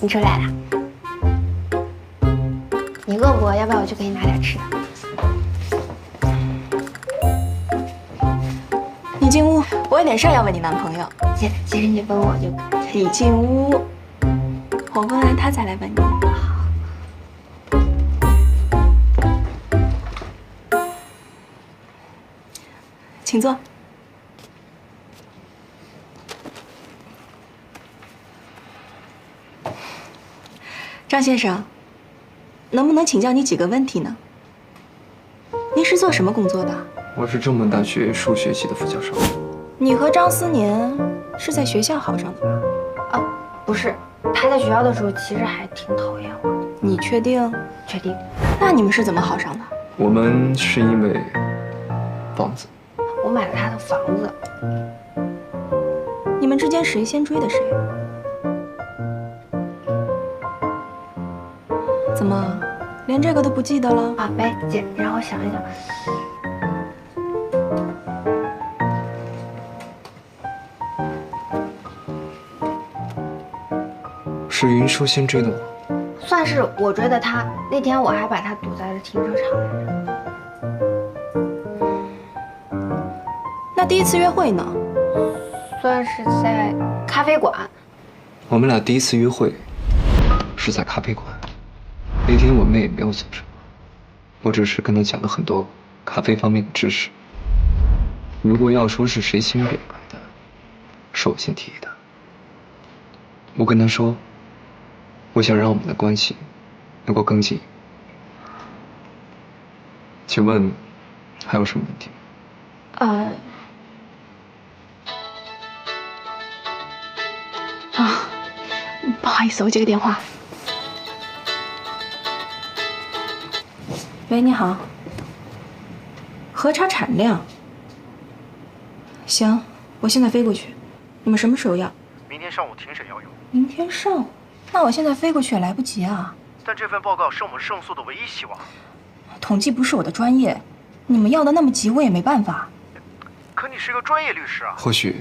你出来了，你饿不饿？要不要我去给你拿点吃的？你进屋，我有点事儿要问你男朋友。姐，其实你问我就可以。你进屋，我问完他再来问你。请坐。张先生，能不能请教你几个问题呢？您是做什么工作的？我是正本大学数学系的副教授。你和张思年是在学校好上的吧？啊，不是，他在学校的时候其实还挺讨厌我的。你确定？确定。那你们是怎么好上的？我们是因为房子。我买了他的房子。你们之间谁先追的谁？怎么，连这个都不记得了？啊，喂，姐，你让我想一想。是云舒先追的我。算是我追的他。那天我还把他堵在了停车场来着。那第一次约会呢？算是在咖啡馆。我们俩第一次约会是在咖啡馆。那天我妹也没有做什么，我只是跟她讲了很多咖啡方面的知识。如果要说是谁先表白的，是我先提的。我跟她说，我想让我们的关系能够更近。请问还有什么问题？不好意思，我接个电话。喂，你好。核查产量。行，我现在飞过去。你们什么时候要？明天上午庭审要有。明天上午？那我现在飞过去也来不及啊。但这份报告是我们胜诉的唯一希望。统计不是我的专业，你们要的那么急，我也没办法。可你是个专业律师啊。或许。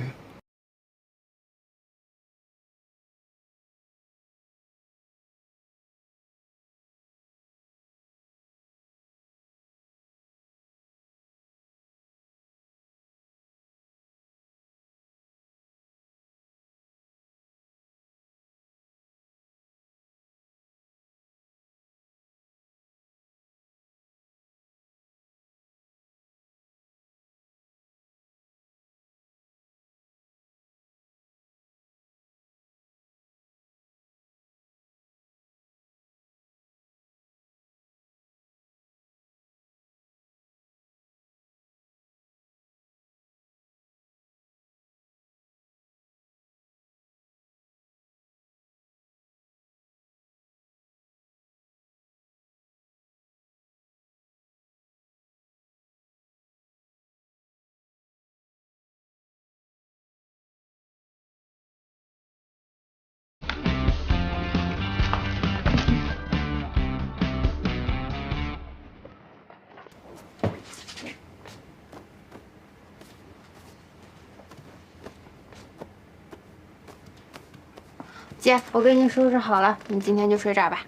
姐，我给你收拾好了，你今天就睡这儿吧。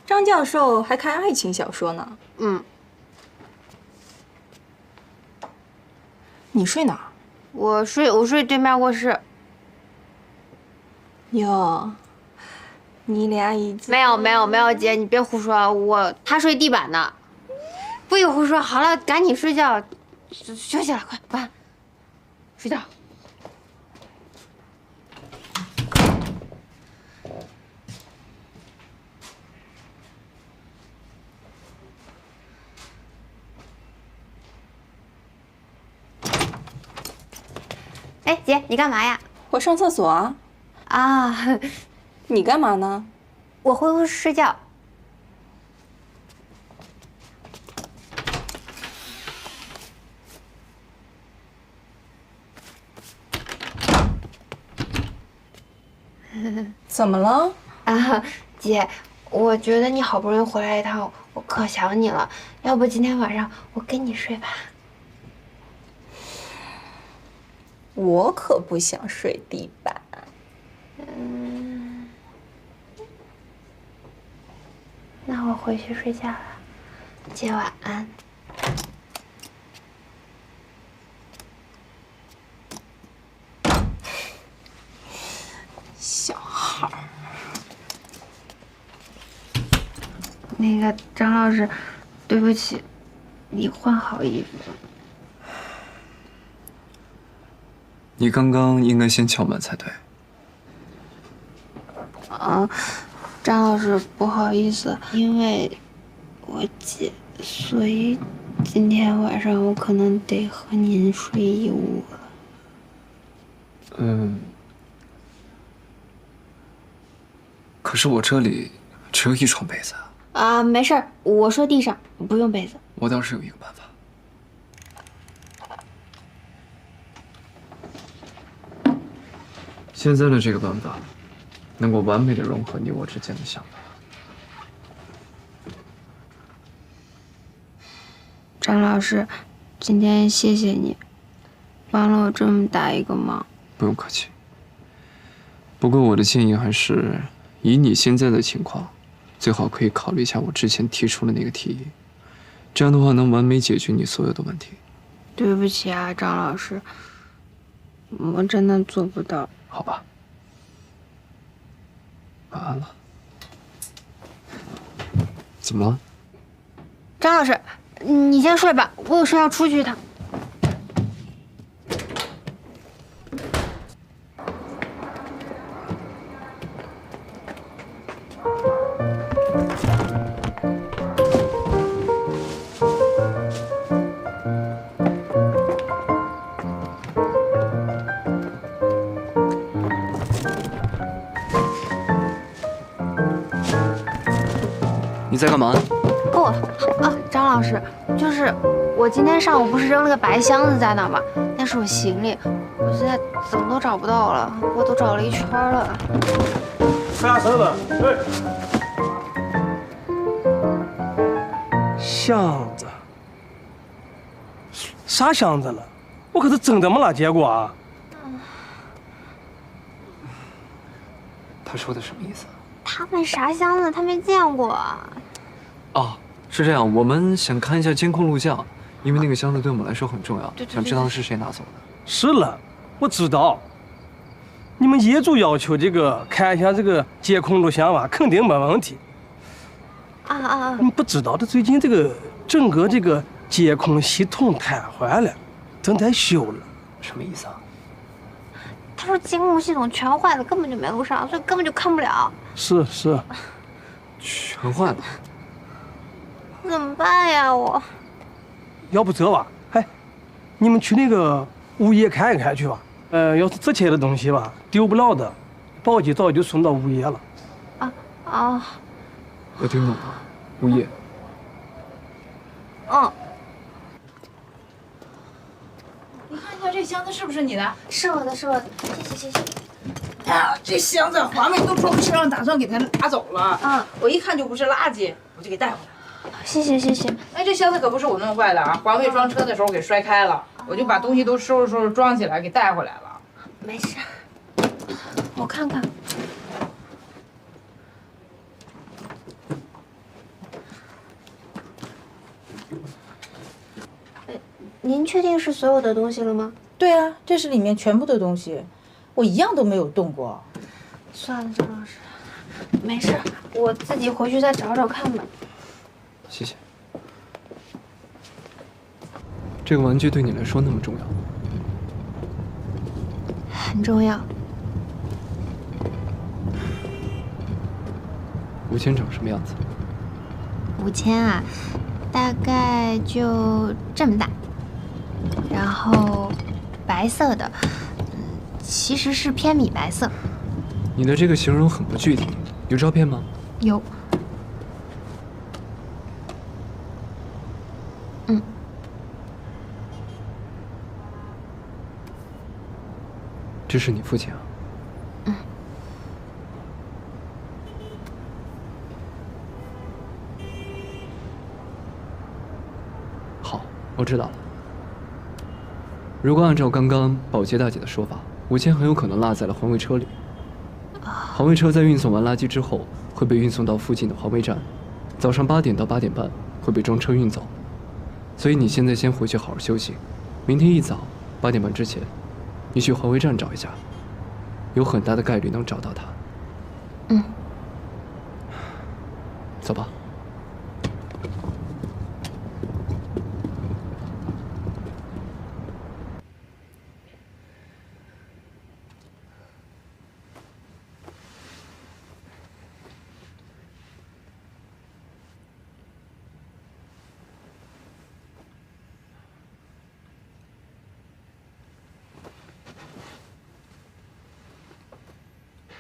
张教授还看爱情小说呢。嗯。你睡哪儿？我睡对面卧室。哟，你俩已经……没有，姐，你别胡说，他睡地板呢。不许胡说。好了，赶紧睡觉，休息了，快关，睡觉。哎，姐，你干嘛呀？我上厕所啊。啊，你干嘛呢？我回屋睡觉。怎么了？啊，姐，我觉得你好不容易回来一趟，我可想你了。要不今天晚上我跟你睡吧？我可不想睡地板。回去睡觉了，姐晚安。小孩儿。那个张老师，对不起，你换好衣服。你刚刚应该先敲门才对。啊，张老师，不好意思，因为我姐，所以今天晚上我可能得和您睡一屋了。可是我这里只有一床被子啊。啊，没事儿，我睡地上，不用被子。我倒是有一个办法。现在的这个办法，能够完美的融合你我之间的想法。张老师，今天谢谢你，帮了我这么大一个忙。不用客气。不过我的建议还是，以你现在的情况，最好可以考虑一下我之前提出的那个提议，这样的话能完美解决你所有的问题。对不起啊，张老师，我真的做不到。好吧，晚安了。怎么了？张老师，你先睡吧，我有事要出去一趟。你在干嘛？哦啊，张老师，就是我今天上午不是扔了个白箱子在那儿吗？那是我行李，我现在怎么都找不到了，我都找了一圈了。啥事了？哎，箱子？啥箱子了？我可是真的没拉结果啊！他说的什么意思？他问啥箱子，他没见过。哦，是这样，我们想看一下监控录像，因为那个箱子对我们来说很重要，想知道是谁拿走的。是了，我知道。你们业主要求这个看一下这个监控录像吧，肯定没问题。你们不知道的，最近这个整个这个监控系统瘫痪了，正在修了。什么意思啊？他说监控系统全坏了，根本就没录上，所以根本就看不了。是。全坏了。怎么办呀？我要不这吧，哎，你们去那个物业看一看去吧。要是值钱的东西吧，丢不了的，保洁早就送到物业了。我听懂了，物业。你看一下这箱子是不是你的？是我的，谢谢。哎呀，这箱子华妹都装车上，打算给它拿走了。我一看就不是垃圾，我就给带回来了。谢谢。哎，这箱子可不是我弄坏的啊，华妹装车的时候给摔开了，我就把东西都收拾装起来给带回来了。没事，我看看。您确定是所有的东西了吗？对啊，这是里面全部的东西，我一样都没有动过。算了，张老师，没事，我自己回去再找找看吧。谢谢。这个玩具对你来说那么重要？很重要。5000长什么样子？5000啊，大概就这么大，然后白色的，其实是偏米白色。你的这个形容很不具体，有照片吗？有。这是你父亲啊？好，我知道了。如果按照刚刚保洁大姐的说法，5000很有可能落在了环卫车里。环卫车在运送完垃圾之后，会被运送到附近的环卫站，早上8点到8点半会被装车运走，所以你现在先回去好好休息。明天一早8点半之前，你去环卫站找一下，有很大的概率能找到他。嗯。走吧。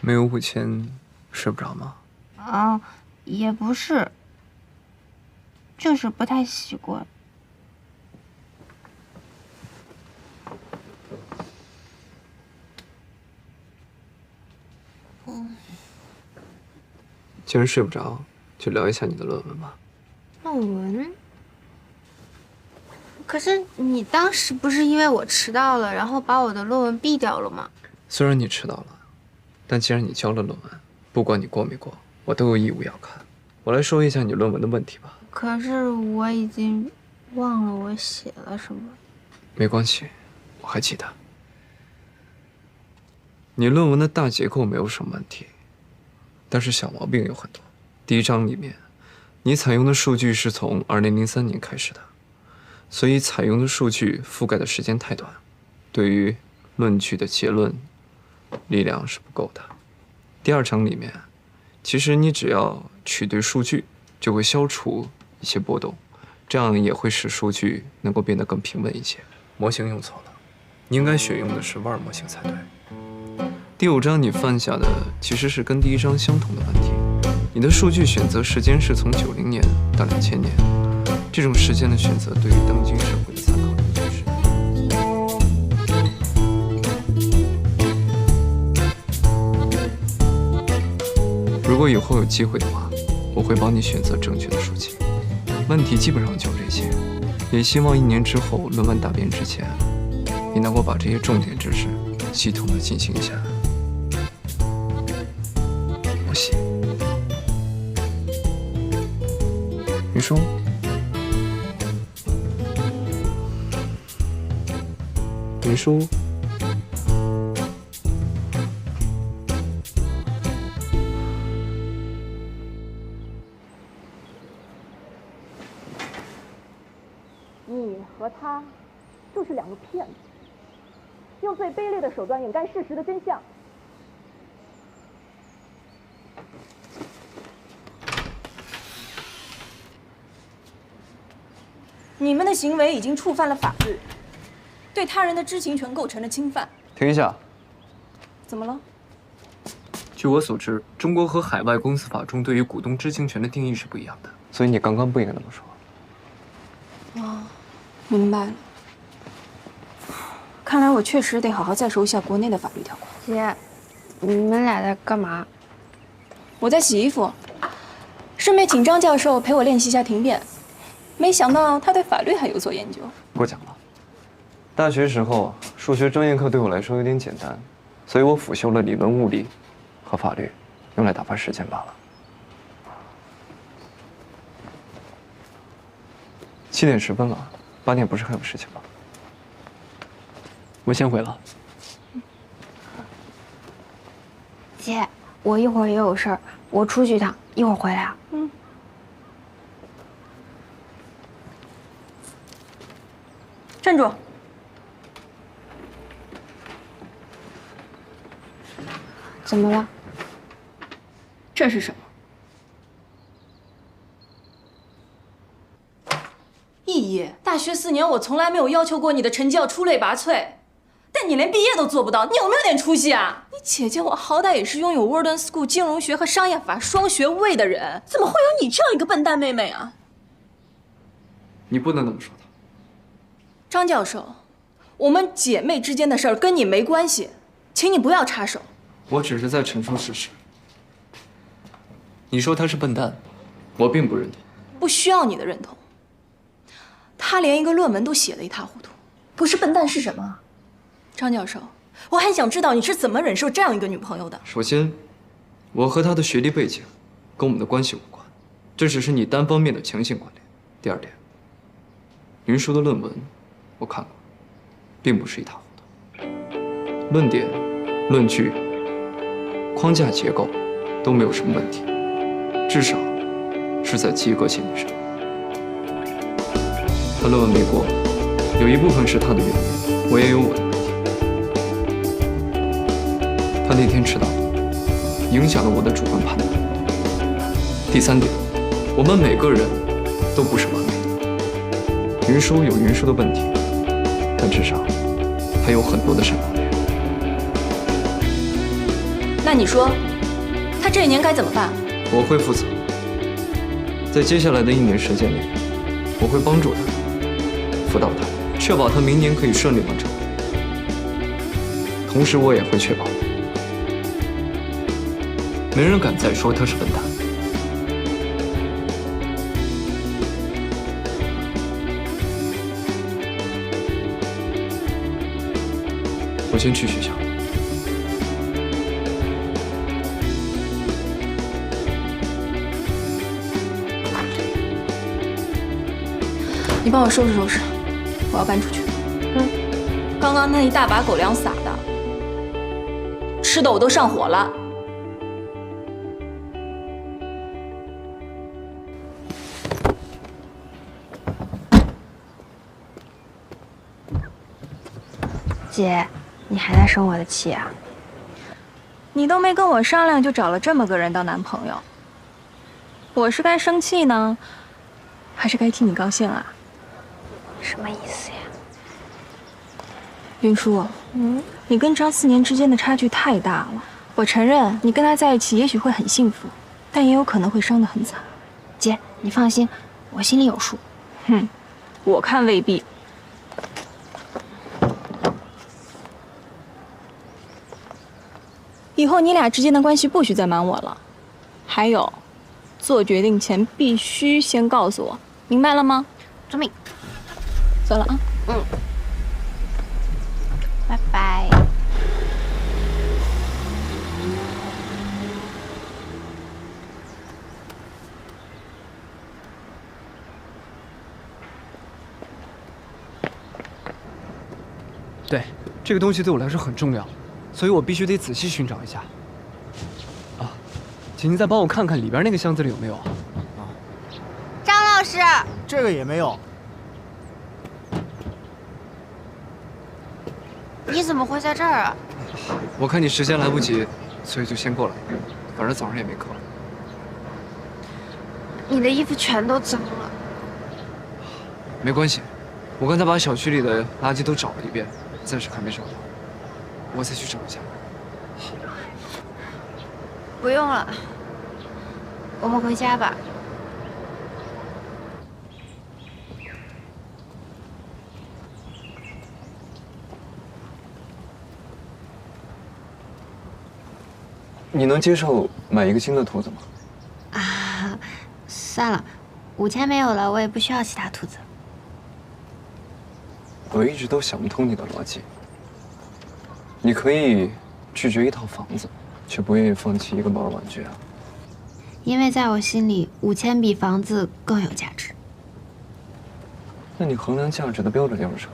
没有5000，睡不着吗？啊，也不是，就是不太习惯。既然睡不着，就聊一下你的论文吧。论文？可是你当时不是因为我迟到了，然后把我的论文毙掉了吗？虽然你迟到了，但既然你交了论文，不管你过没过，我都有义务要看。我来说一下你论文的问题吧。可是我已经忘了我写了什么。没关系，我还记得。你论文的大结构没有什么问题，但是小毛病有很多。第1章里面，你采用的数据是从2003年开始的，所以采用的数据覆盖的时间太短，对于论据的结论力量是不够的。第2章里面，其实你只要取对数据，就会消除一些波动，这样也会使数据能够变得更平稳一些。模型用错了，你应该选用的是万模型才对。第5章你犯下的其实是跟第1章相同的问题，你的数据选择时间是从90年到2000年，这种时间的选择对于当今社会的参考依据是。如果以后有机会的话，我会帮你选择正确的数据。问题基本上就这些，也希望1年之后论文答辩之前，你能够把这些重点知识系统的进行一下复习。云舒，云舒。你和他就是2个骗子，用最卑劣的手段掩盖事实的真相。你们的行为已经触犯了法律，对他人的知情权构成了侵犯。停一下。怎么了？据我所知，中国和海外公司法中对于股东知情权的定义是不一样的，所以你刚刚不应该那么说。哦，明白了。看来我确实得好好再熟一下国内的法律条款。姐，你们俩在干嘛？我在洗衣服，顺便请张教授陪我练习一下庭辩。没想到他对法律还有所研究。过奖了。大学时候数学专业课对我来说有点简单，所以我辅修了理论物理和法律，用来打发时间罢了。7点10分了，8点不是还有事情吗？我先回了。姐，我一会儿也有事儿，我出去一趟，一会儿回来啊。嗯。站住！怎么了？这是什么？易一，大学4年我从来没有要求过你的成绩要出类拔萃，但你连毕业都做不到，你有没有点出息啊？你姐姐我好歹也是拥有 Wharton School 金融学和商业法双学位的人，怎么会有你这样一个笨蛋妹妹啊？你不能那么说她。张教授，我们姐妹之间的事儿跟你没关系，请你不要插手。我只是在陈述事实。你说她是笨蛋，我并不认同。不需要你的认同。她连一个论文都写得一塌糊涂，不是笨蛋是什么？张教授，我很想知道你是怎么忍受这样一个女朋友的。首先，我和她的学历背景跟我们的关系无关。这只是你单方面的强行关联。第二点，云舒的论文我看过，并不是一塌糊涂，论点、论据、框架结构都没有什么问题，至少是在及格线以上。他论文没过，有一部分是他的原因，我也有我的问题。他那天迟到，影响了我的主观判断。第三点，我们每个人都不是完美的，云舒有云舒的问题，但至少还有很多的闪光点。那你说，他这一年该怎么办？我会负责，在接下来的1年时间内，我会帮助他，辅导他，确保他明年可以顺利完成。同时，我也会确保没人敢再说他是笨蛋。我先去学校。你帮我收拾收拾，我要搬出去。刚刚那一大把狗粮撒的，吃的我都上火了。姐，你还在生我的气啊？你都没跟我商量就找了这么个人当男朋友，我是该生气呢，还是该替你高兴啊？什么意思呀？云舒，你跟张思年之间的差距太大了。我承认你跟他在一起也许会很幸福，但也有可能会伤得很惨。姐，你放心，我心里有数。我看未必。以后你俩之间的关系不许再瞒我了。还有，做决定前必须先告诉我，明白了吗？遵命。走了啊。拜拜。对，这个东西对我来说很重要，所以我必须得仔细寻找一下。啊，请您再帮我看看里边那个箱子里有没有啊？张老师，这个也没有。你怎么会在这儿啊？我看你时间来不及，所以就先过来。反正早上也没课。你的衣服全都脏了。没关系，我刚才把小区里的垃圾都找了一遍，暂时还没找到，我再去找一下。不用了，我们回家吧。你能接受买一个新的兔子吗？啊，算了，5000没有了，我也不需要其他兔子。我一直都想不通你的逻辑。你可以拒绝一套房子，却不愿意放弃一个毛绒玩具啊。因为在我心里，5000比房子更有价值。那你衡量价值的标准又是什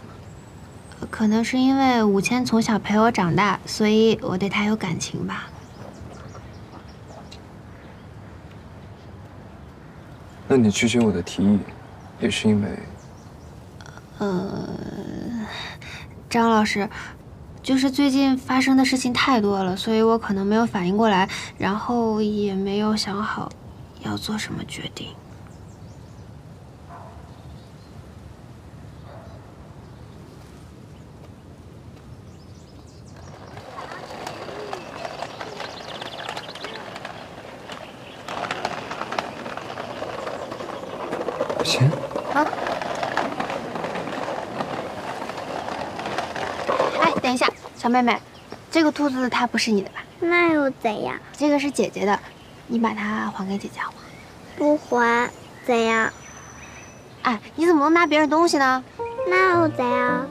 么？可能是因为5000从小陪我长大，所以我对他有感情吧。那你拒绝我的提议，也是因为……张老师，就是最近发生的事情太多了，所以我可能没有反应过来，然后也没有想好要做什么决定。行。啊？哎，等一下，小妹妹，这个兔子它不是你的吧？那又怎样？这个是姐姐的，你把它还给姐姐好吗？不还怎样？哎，你怎么能拿别人东西呢？那又怎样？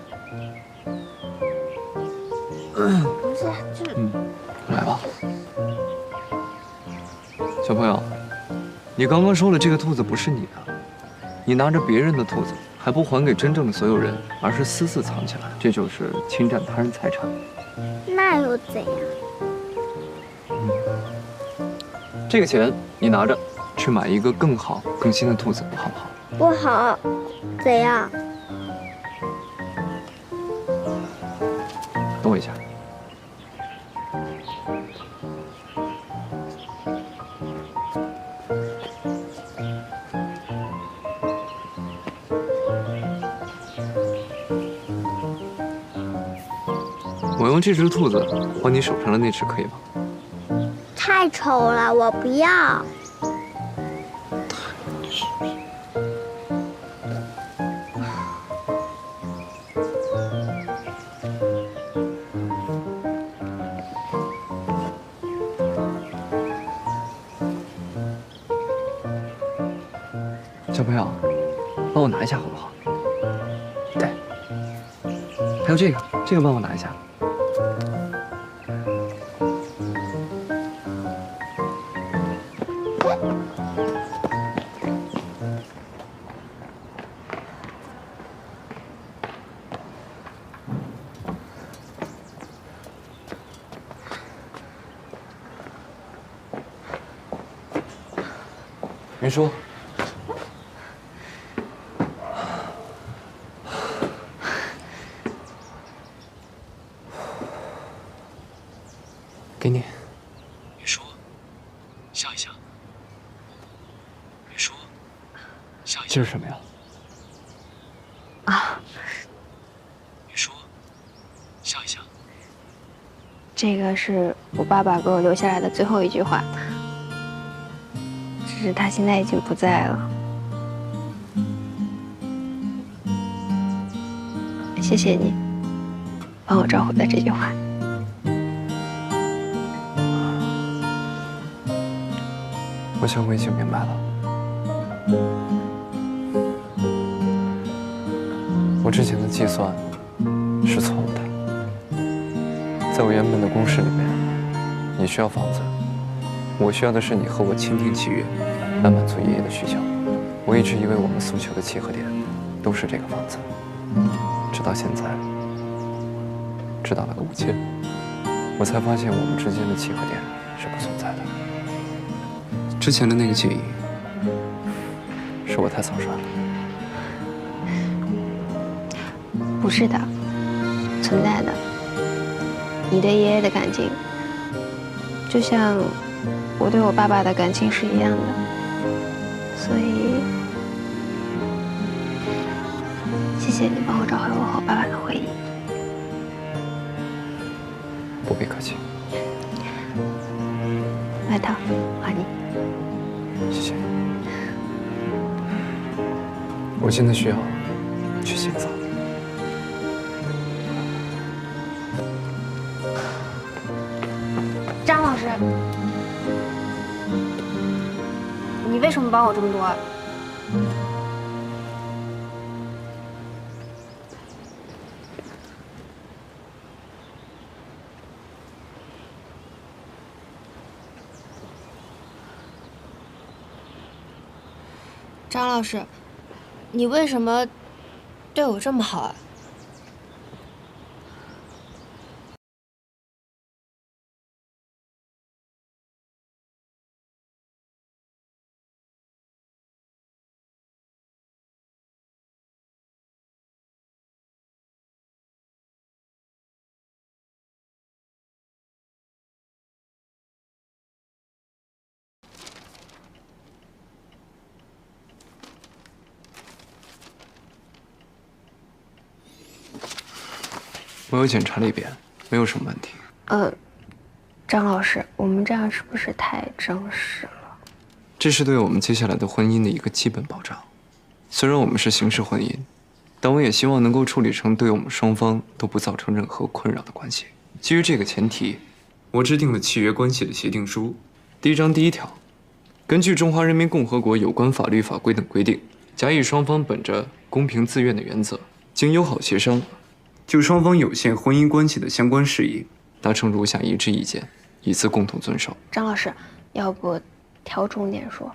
不是，就是……来吧，小朋友，你刚刚说了这个兔子不是你的，你拿着别人的兔子还不还给真正的所有人，而是私自藏起来，这就是侵占他人财产。那又怎样？这个钱你拿着，去买一个更好、更新的兔子，好不好？不好，怎样？等我一下。我用这只兔子换你手上的那只，可以吗？太丑了，我不要。小朋友，帮我拿一下好不好？对。还有这个帮我拿一下。云舒，给你。云舒，笑一笑。云舒，笑一笑。这是什么呀？啊，云舒，笑一笑。这个是我爸爸给我留下来的最后一句话。只是他现在已经不在了。谢谢你，帮我找回了这句话。我想我已经明白了。我之前的计算是错误的。在我原本的公式里面，你需要房子，我需要的是你和我签订契约，来满足爷爷的需求。我一直以为我们诉求的契合点都是这个房子，直到现在知道了个5000，我才发现我们之间的契合点是不存在的。之前的那个记忆，是我太草率了。不是的，存在的。你对爷爷的感情，就像我对我爸爸的感情是一样的，所以谢谢你帮我找回我和爸爸的回忆。不必客气。外套还你。谢谢。我现在需要去洗个澡。张老师，你为什么帮我这么多？张老师，你为什么对我这么好啊？我又检查了一遍，没有什么问题。张老师，我们这样是不是太正式了？这是对我们接下来的婚姻的一个基本保障。虽然我们是形式婚姻，但我也希望能够处理成对我们双方都不造成任何困扰的关系。基于这个前提，我制定了契约关系的协定书。第1章第1条，根据中华人民共和国有关法律法规等规定，甲乙双方本着公平自愿的原则，经友好协商，就双方有限婚姻关系的相关事宜达成如下一致意见，以此共同遵守。张老师，要不挑重点说？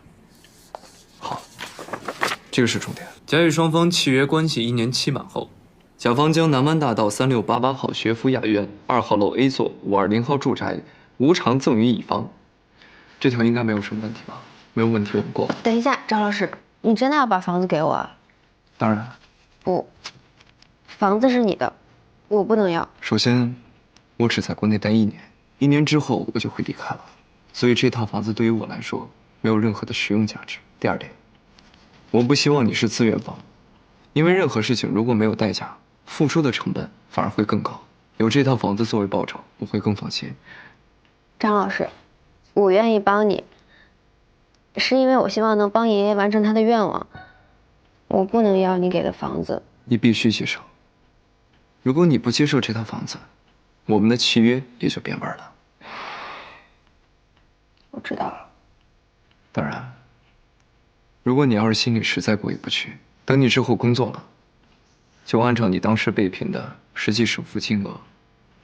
这个是重点。甲乙双方契约关系1年期满后，甲方将南湾大道3688号学府雅苑2号楼 A 座520号住宅无偿赠与乙方。这条应该没有什么问题吧？没有问题，我们过。等一下，张老师，你真的要把房子给我啊？当然。不，房子是你的，我不能要。首先，我只在国内待1年，1年之后我就会离开了，所以这套房子对于我来说没有任何的实用价值。第二点，我不希望你是自愿房，因为任何事情如果没有代价，付出的成本反而会更高。有这套房子作为报酬，我会更放心。张老师，我愿意帮你，是因为我希望能帮爷爷完成他的愿望。我不能要你给的房子。你必须接受。如果你不接受这套房子，我们的契约也就变味了。我知道了。当然，如果你要是心里实在过意不去，等你之后工作了，就按照你当时被评的实际首付金额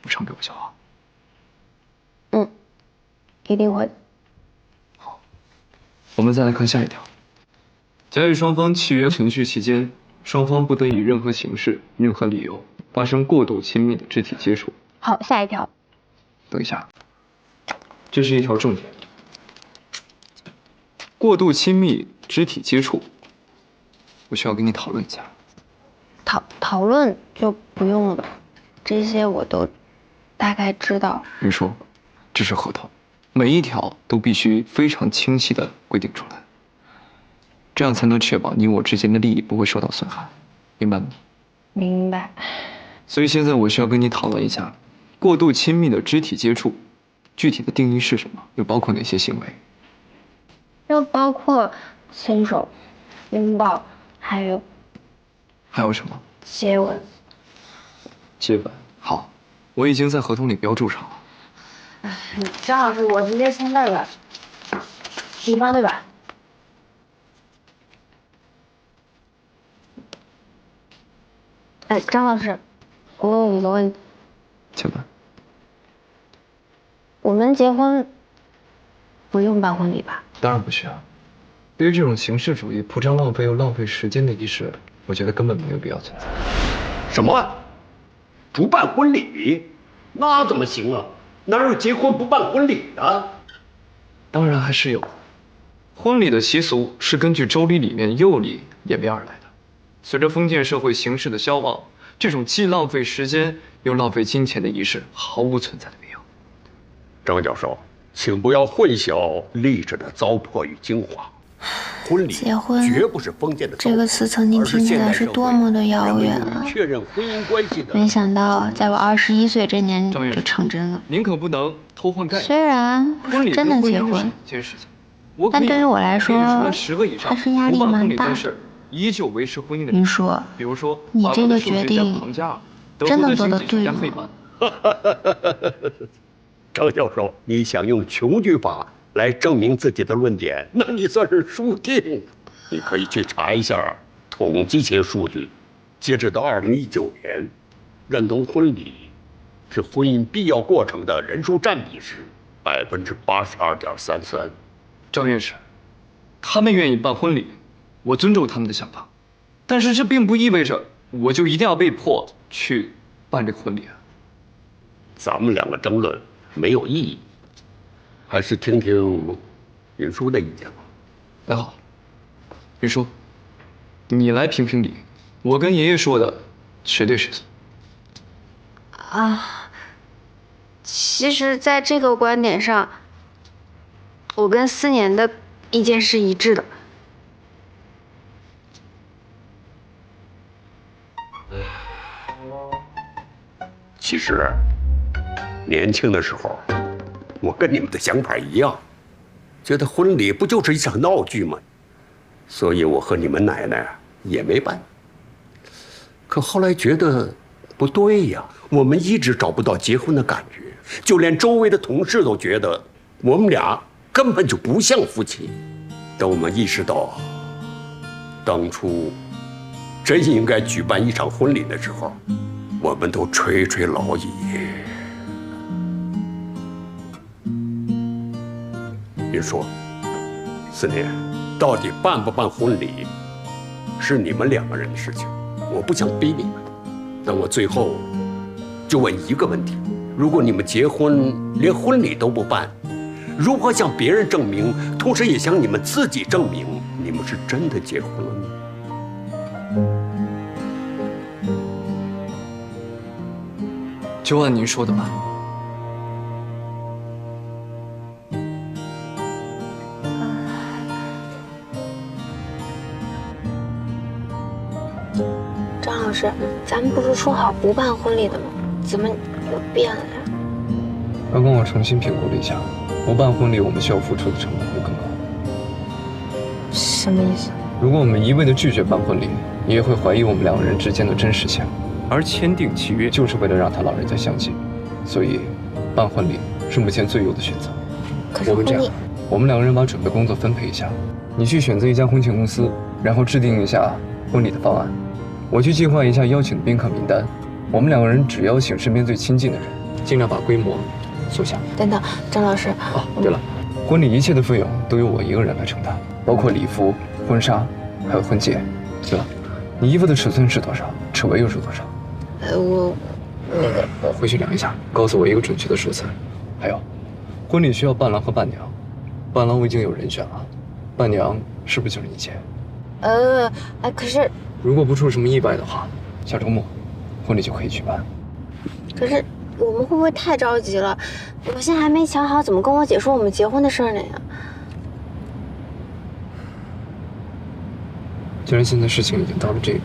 补偿给我就好。嗯，一定会。好，我们再来看下一条。甲乙双方契约程序期间，双方不得以任何形式、任何理由发生过度亲密的肢体接触。好，下一条。等一下，这是一条重点。过度亲密肢体接触，我需要跟你讨论一下。讨论就不用了吧，这些我都大概知道。你说，这是合同，每一条都必须非常清晰的规定出来，这样才能确保你我之间的利益不会受到损害，明白吗？明白。所以现在我需要跟你讨论一下，过度亲密的肢体接触，具体的定义是什么？又包括哪些行为？又包括牵手、拥抱，还有什么？接吻。接吻。好，我已经在合同里标注上了。张老师，我直接签字了，乙方对吧？张老师，我问你个问题。请问，我们结婚不用办婚礼吧？当然不需要。对于这种形式主义、铺张浪费又浪费时间的仪式，我觉得根本没有必要存在。什么？不办婚礼？那怎么行啊？哪有结婚不办婚礼的？当然还是有。婚礼的习俗是根据《周礼》里面幼礼演变而来的。随着封建社会形式的消亡，这种既浪费时间又浪费金钱的仪式毫无存在的必要。张教授，请不要混淆历史的糟粕与精华。婚礼结婚绝不是封建的这个词曾经听起来是多么的遥远啊！确认婚姻关系的，没想到在我21岁这年就成真了。您可不能偷换概念。虽然不是真的结婚，但对于我来说，还是压力蛮大的。依旧维持婚姻的。您说，比如说，你这个决定真的做得对吗？张教授，你想用穷举法来证明自己的论点，那你算是输定。你可以去查一下统计学数据，截止到2019年，认同婚礼是婚姻必要过程的人数占比是82.33%。赵院士，他们愿意办婚礼，我尊重他们的想法，但是这并不意味着我就一定要被迫去办这个婚礼啊。咱们两个争论没有意义，还是听听云叔的意见吧。那好，云叔，你来评评理，我跟爷爷说的谁对谁错？啊，其实，在这个观点上，我跟思年的意见是一致的。其实，年轻的时候，我跟你们的想法一样，觉得婚礼不就是一场闹剧吗？所以我和你们奶奶也没办。可后来觉得不对呀，我们一直找不到结婚的感觉，就连周围的同事都觉得我们俩根本就不像夫妻。等我们意识到，当初真应该举办一场婚礼的时候，我们都垂垂老矣。您说，思年，到底办不办婚礼，是你们2个人的事情，我不想逼你们。那我最后就问一个问题：如果你们结婚连婚礼都不办，如何向别人证明，同时也向你们自己证明，你们是真的结婚了呢？就按您说的吧。张老师，咱们不是说好不办婚礼的吗？怎么又变了呀？刚刚我重新评估了一下，不办婚礼我们需要付出的成本会更高。什么意思？如果我们一味的拒绝办婚礼，你也会怀疑我们2个人之间的真实性。而签订契约就是为了让他老人家相信，所以办婚礼是目前最优的选择。可是我们这样，我们2个人把准备工作分配一下，你去选择一家婚庆公司，然后制定一下婚礼的方案，我去计划一下邀请的宾客名单。我们2个人只邀请身边最亲近的人，尽量把规模缩小。等等，张老师。哦，对了，婚礼一切的费用都由我一个人来承担，包括礼服、婚纱，还有婚戒。对了，你衣服的尺寸是多少？尺围又是多少？我回去量一下，告诉我一个准确的数字。还有，婚礼需要伴郎和伴娘，伴郎我已经有人选了，伴娘是不是就是你姐？可是如果不出什么意外的话，下周末婚礼就可以举办。可是我们会不会太着急了？我现在还没想好怎么跟我姐说我们结婚的事呢呀。既然现在事情已经到了这一步，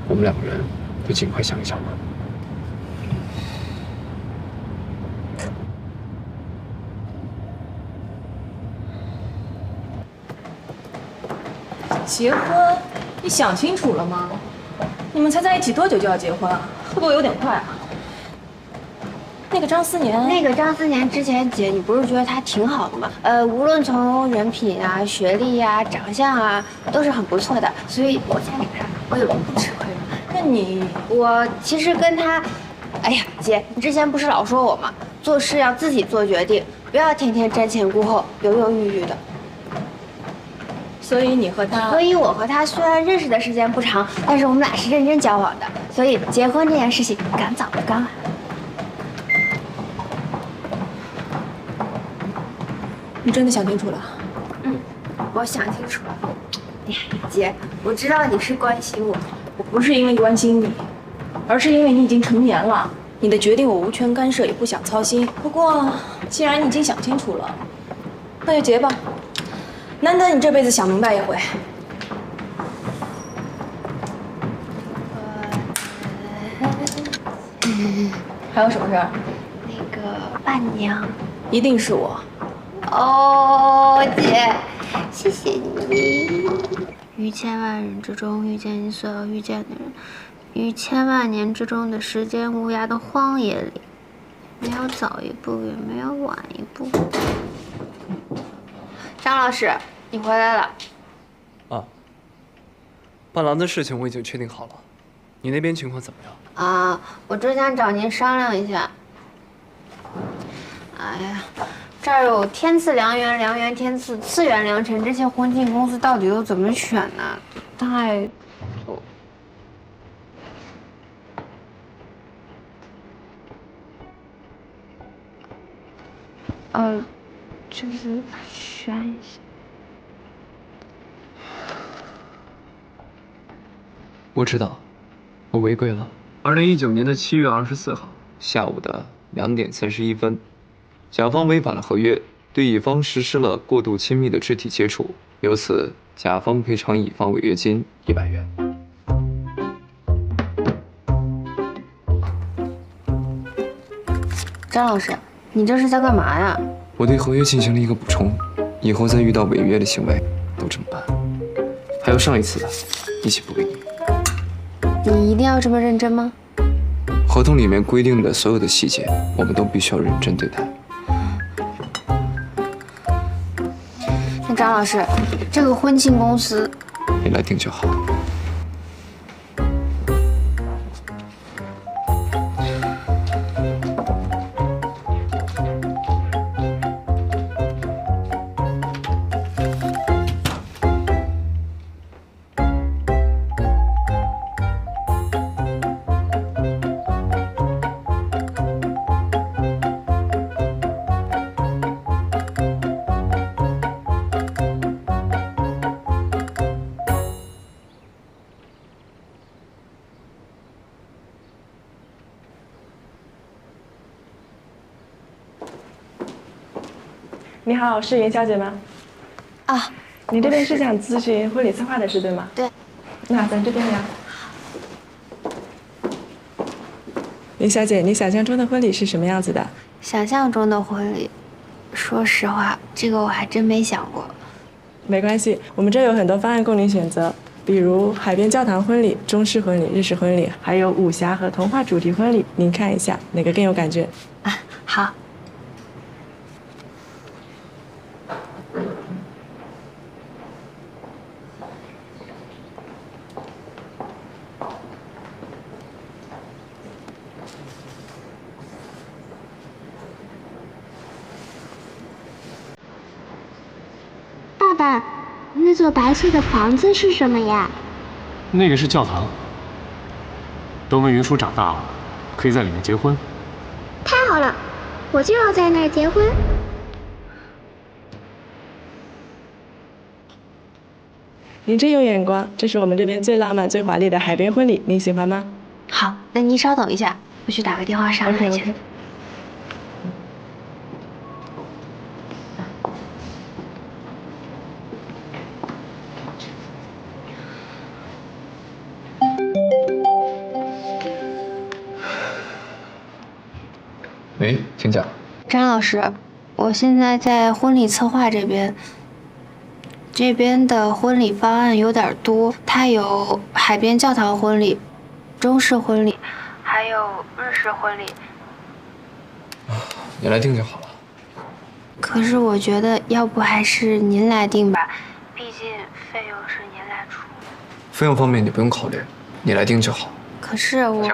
我们2个人就尽快想一想吧。结婚？你想清楚了吗？你们才在一起多久就要结婚啊？会不会有点快啊？那个张思年之前姐，你不是觉得他挺好的吗？无论从人品啊、学历啊、长相啊，都是很不错的，所以我嫁给他，我有不吃亏吗？那我其实跟他，哎呀，姐，你之前不是老说我吗？做事要自己做决定，不要天天瞻前顾后、犹犹豫豫的。所以我和他虽然认识的时间不长，但是我们俩是认真交往的，所以结婚这件事情赶早不赶晚。你真的想清楚了？我想清楚了。哎呀，姐，我知道你是关心我，我不是因为关心你，而是因为你已经成年了，你的决定我无权干涉，也不想操心。不过，既然你已经想清楚了，那就结吧。难得你这辈子想明白一回。还有什么事儿？那个伴娘，一定是我。哦，姐，谢谢你。于千万人之中遇见你所要遇见的人，于千万年之中的时间无涯的荒野里，没有早一步，也没有晚一步。张老师，你回来了。啊，伴郎的事情我已经确定好了，你那边情况怎么样？啊，我只想找您商量一下。哎呀，这儿有天赐良缘，良缘天赐，次元良辰，这些婚庆公司到底都怎么选呢？太……就是选一下。我知道，我违规了。2019年7月24号下午的2点31分，甲方违反了合约，对乙方实施了过度亲密的肢体接触，由此甲方赔偿乙方违约金100元。张老师，你这是在干嘛呀？我对合约进行了一个补充，以后再遇到违约的行为都这么办。还有上一次的，一起补给你。你一定要这么认真吗？合同里面规定的所有的细节，我们都必须要认真对待。那张老师，这个婚庆公司，你来定就好。你好，是袁小姐吗？啊，你这边是想咨询婚礼策划的事对吗？对。那咱这边聊。袁小姐，你想象中的婚礼是什么样子的？想象中的婚礼，说实话，这个我还真没想过。没关系，我们这有很多方案供您选择，比如海边教堂婚礼、中式婚礼、日式婚礼，还有武侠和童话主题婚礼，您看一下哪个更有感觉？啊，好。爸爸，那座白色的房子是什么呀？那个是教堂。等我们云舒长大了，可以在里面结婚。太好了，我就要在那儿结婚。您真有眼光，这是我们这边最浪漫、最华丽的海边婚礼，您喜欢吗？好，那您稍等一下，我去打个电话商量一下。喂，请讲。张老师，我现在在婚礼策划这边，这边的婚礼方案有点多，它有海边教堂婚礼、中式婚礼，还有日式婚礼。你来定就好了。可是我觉得，要不还是您来定吧，毕竟费用是您来出。费用方面你不用考虑，你来定就好。可是我……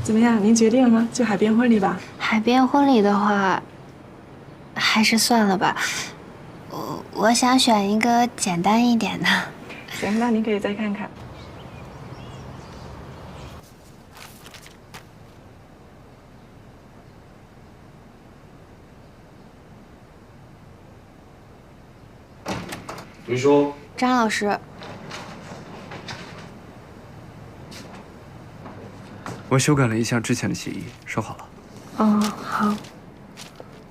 怎么样，您决定了吗？就海边婚礼吧。海边婚礼的话，还是算了吧。我想选一个简单一点的。行，那您可以再看看。云舒，张老师，我修改了一下之前的协议，收好了。哦，好。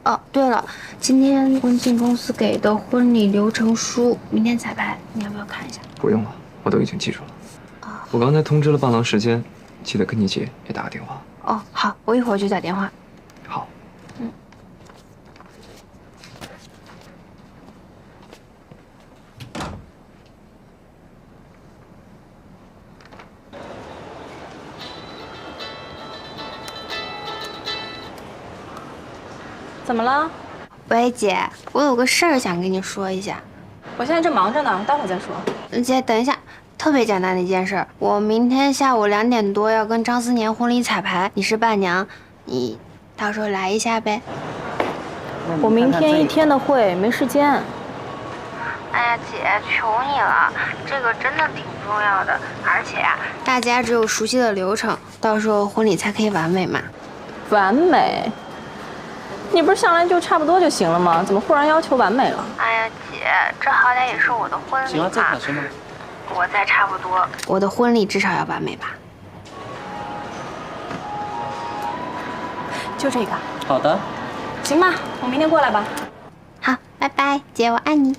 哦，对了，今天婚庆公司给的婚礼流程书，明天彩排，你要不要看一下？不用了，我都已经记住了。我刚才通知了伴郎时间，记得跟你姐也打个电话。哦，好，我一会儿就打电话。好。怎么了？喂，姐，我有个事儿想跟你说一下。我现在正忙着呢，待会儿再说。姐，等一下，特别简单的一件事，我明天下午2点多要跟张思年婚礼彩排，你是伴娘，你到时候来一下呗。我明天一天的会，没时间。哎呀，姐，求你了，这个真的挺重要的，而且呀，大家只有熟悉的流程，到时候婚礼才可以完美嘛。完美？你不是上来就差不多就行了吗？怎么忽然要求完美了？哎呀，姐，这好歹也是我的婚礼嘛。我再差不多，我的婚礼至少要完美吧？就这个。好的。行吧，我明天过来吧。好，拜拜，姐，我爱你。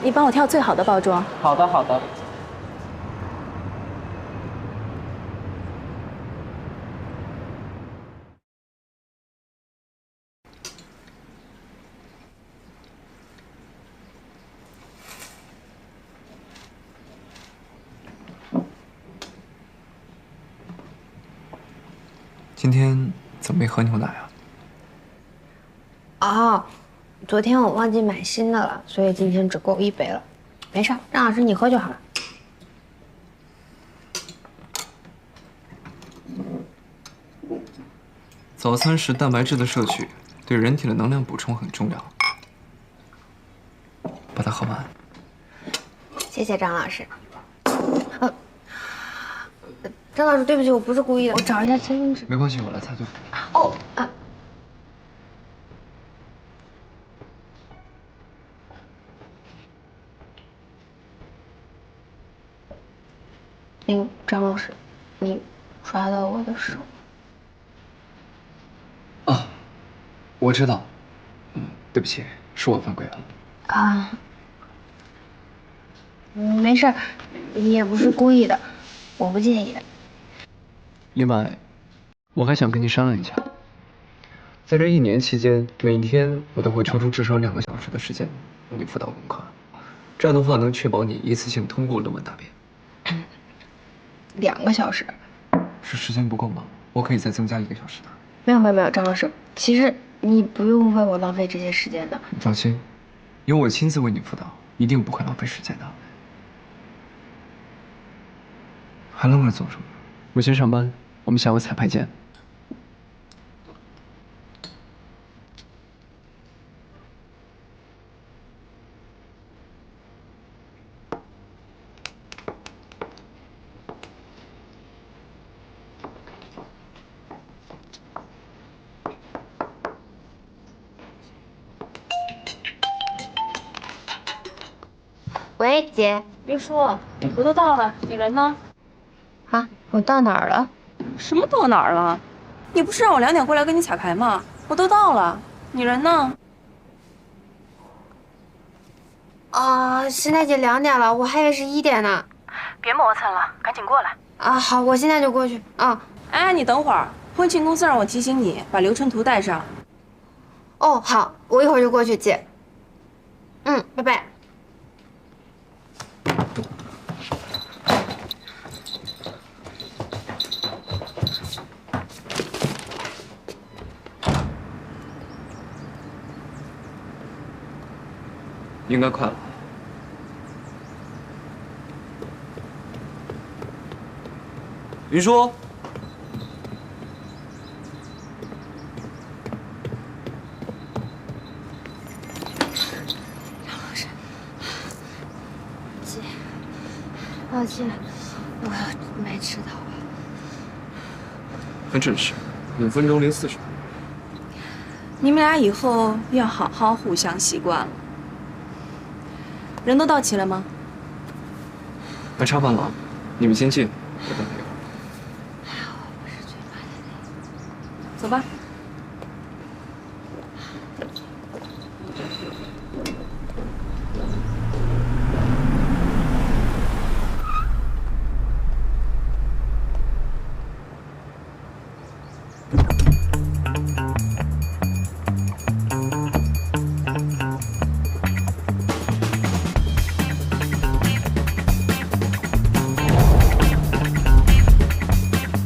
你帮我挑最好的包装。好的，好的。今天怎么没喝牛奶啊？哦，昨天我忘记买新的了，所以今天只够1杯了。没事，张老师你喝就好了。早餐时蛋白质的摄取对人体的能量补充很重要，把它喝完。谢谢张老师。张老师，对不起，我不是故意的，我找一下餐巾纸。没关系，我来擦就好。哦啊。那个张老师，你抓到我的手。啊，我知道。对不起，是我犯规了。啊，没事，你也不是故意的，我不介意。另外，我还想跟你商量一下，在这1年期间，每天我都会抽出至少2个小时的时间为你辅导功课，这样的话能确保你一次性通过论文答辩。2个小时？是时间不够吗？我可以再增加1个小时的。没有，张老师，其实你不用为我浪费这些时间的。你放心，有我亲自为你辅导，一定不会浪费时间的。还愣着做什么？我先上班，我们下午彩排见。喂，姐。林叔，我都到了，你人呢？啊，我到哪儿了？什么到哪儿了？你不是让我2点过来跟你彩排吗？我都到了，你人呢？啊，现在已经2点了，我还以为是1点呢。别磨蹭了，赶紧过来。啊，好，我现在就过去。啊。哎，你等会儿，婚庆公司让我提醒你把流程图带上。哦，好，我一会儿就过去，姐。拜拜。应该快了。云叔，姐，抱歉，我没迟到吧？很准时，5分钟040秒。你们俩以后要好好互相习惯了。人都到齐了吗？还差半了，你们先进，我等会儿。走吧。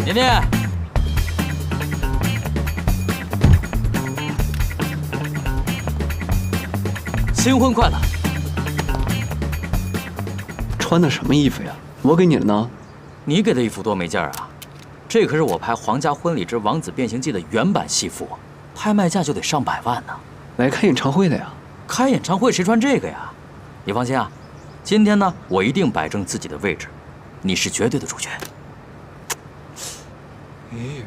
年年，新婚快乐！穿的什么衣服呀？我给你的呢？你给的衣服多没劲儿啊！这可是我拍《皇家婚礼之王子变形记》的原版戏服，拍卖价就得上百万呢。来开演唱会的呀？开演唱会谁穿这个呀？你放心啊，今天呢，我一定摆正自己的位置，你是绝对的主角。咦。